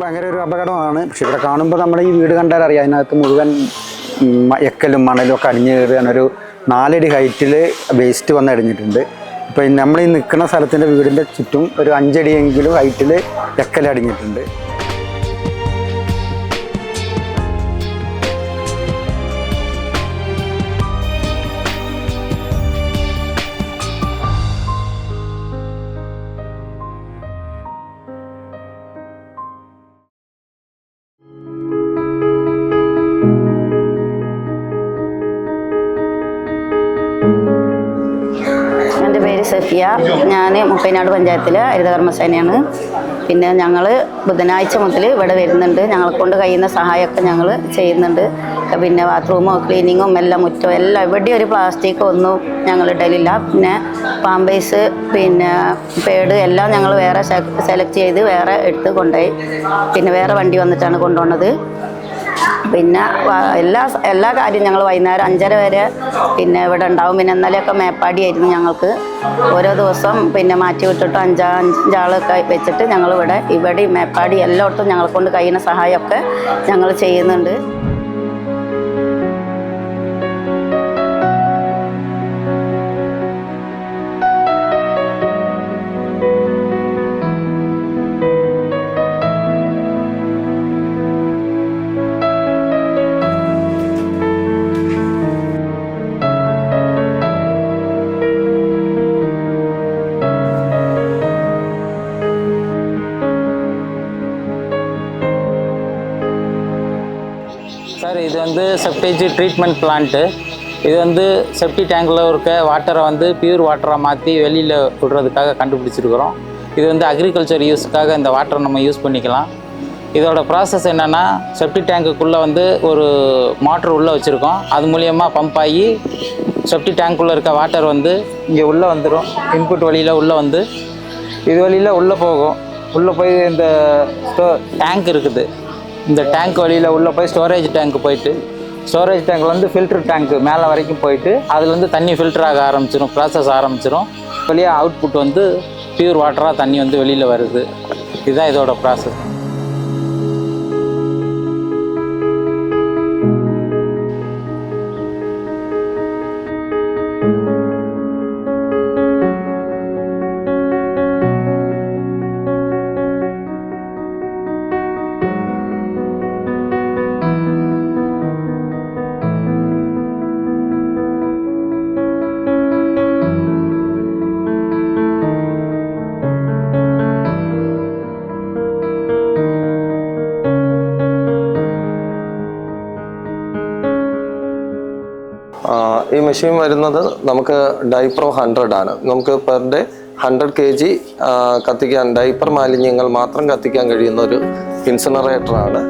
ഭയങ്കര ഒരു അപകടമാണ്. പക്ഷെ ഇവിടെ കാണുമ്പോൾ നമ്മൾ ഈ വീട് കണ്ടാൽ അറിയാം, അതിനകത്ത് മുഴുവൻ എക്കലും മണലും ഒക്കെ അടിഞ്ഞ് കയറുകയാണ്. ഒരു 4 അടി ഹൈറ്റിൽ വേസ്റ്റ് വന്ന് അടിഞ്ഞിട്ടുണ്ട്. ഇപ്പോൾ നമ്മൾ ഈ നിൽക്കുന്ന സ്ഥലത്തിൻ്റെ വീടിൻ്റെ ചുറ്റും ഒരു 5 അടിയെങ്കിലും ഹൈറ്റിൽ എക്കൽ അടിഞ്ഞിട്ടുണ്ട്. എൻ്റെ പേര് സഫിയ. ഞാൻ മുപ്പൈനാട് പഞ്ചായത്തിലെ ഹരിതകർമ്മസേനയാണ്. പിന്നെ ഞങ്ങൾ ബുധനാഴ്ച മുതൽ ഇവിടെ വരുന്നുണ്ട്. ഞങ്ങളെ കൊണ്ട് കഴിയുന്ന സഹായമൊക്കെ ഞങ്ങൾ ചെയ്യുന്നുണ്ട്. പിന്നെ ബാത്റൂമോ ക്ലീനിങ്ങും എല്ലാം മുറ്റോ എല്ലാം എവിടെയും ഒരു പ്ലാസ്റ്റിക്കോ ഒന്നും ഞങ്ങൾ ഇടലില്ല. പിന്നെ പാമ്പേഴ്സ് പിന്നെ പേഡ് എല്ലാം ഞങ്ങൾ വേറെ സെലക്ട് ചെയ്ത് വേറെ എടുത്ത് കൊണ്ടുപോയി. പിന്നെ വേറെ വണ്ടി വന്നിട്ടാണ് കൊണ്ടുപോകുന്നത്. പിന്നെ എല്ലാ കാര്യം ഞങ്ങൾ വൈകുന്നേരം 5:30 വരെ പിന്നെ ഇവിടെ ഉണ്ടാവും. പിന്നെ ഇന്നലെയൊക്കെ മേപ്പാടിയായിരുന്നു ഞങ്ങൾക്ക്. ഓരോ ദിവസം പിന്നെ മാറ്റി വിട്ടിട്ട് 5 ആളൊക്കെ വെച്ചിട്ട് ഞങ്ങൾ ഇവിടെ മേപ്പാടി എല്ലായിടത്തും ഞങ്ങളെ കൊണ്ട് കഴിയുന്ന സഹായമൊക്കെ ഞങ്ങൾ ചെയ്യുന്നുണ്ട്. சார், இது வந்து செப்டேஜ் ட்ரீட்மெண்ட் பிளான்ட்டு. இது வந்து செப்டி டேங்கில் இருக்க வாட்டரை வந்து பியூர் வாட்டராக மாற்றி வெளியில் விடுறதுக்காக கண்டுபிடிச்சிருக்கிறோம். இது வந்து அக்ரிகல்ச்சர் யூஸுக்காக இந்த வாட்டரை நம்ம யூஸ் பண்ணிக்கலாம். இதோட ப்ராசஸ் என்னென்னா, செப்டி டேங்குக்குள்ளே வந்து ஒரு மோட்ரு உள்ளே வச்சுருக்கோம். அது மூலியமாக பம்ப் ஆகி செப்டி டேங்க்குள்ளே இருக்க வாட்டர் வந்து இங்கே உள்ளே வந்துடும். இன்புட் வழியில் உள்ளே வந்து இது வழியில் உள்ளே போகும். உள்ளே போய் இந்த டேங்க் இருக்குது. இந்த டேங்க் வழியில் உள்ளே போய் ஸ்டோரேஜ் டேங்க்கு போயிட்டு, ஸ்டோரேஜ் டேங்க்கில் வந்து ஃபில்ட்ரு டேங்க்கு மேலே வரைக்கும் போயிட்டு அதுலேருந்து தண்ணி ஃபில்டர் ஆக ஆரம்பிச்சிடும், ப்ராசஸ் ஆரம்பிச்சிடும். வெளியே அவுட்புட் வந்து பியூர் வாட்டராக தண்ணி வந்து வெளியில் வருது. இதுதான் இதோட ப்ராசஸ். ഈ മെഷീൻ വരുന്നത് നമുക്ക് ഡൈപ്രോ 100 ആണ്. നമുക്ക് പെർ ഡേ 100 kg കത്തിക്കാൻ, ഡൈപ്പർ മാലിന്യങ്ങൾ മാത്രം കത്തിക്കാൻ കഴിയുന്ന ഒരു ഇൻസിനറേറ്ററാണ്.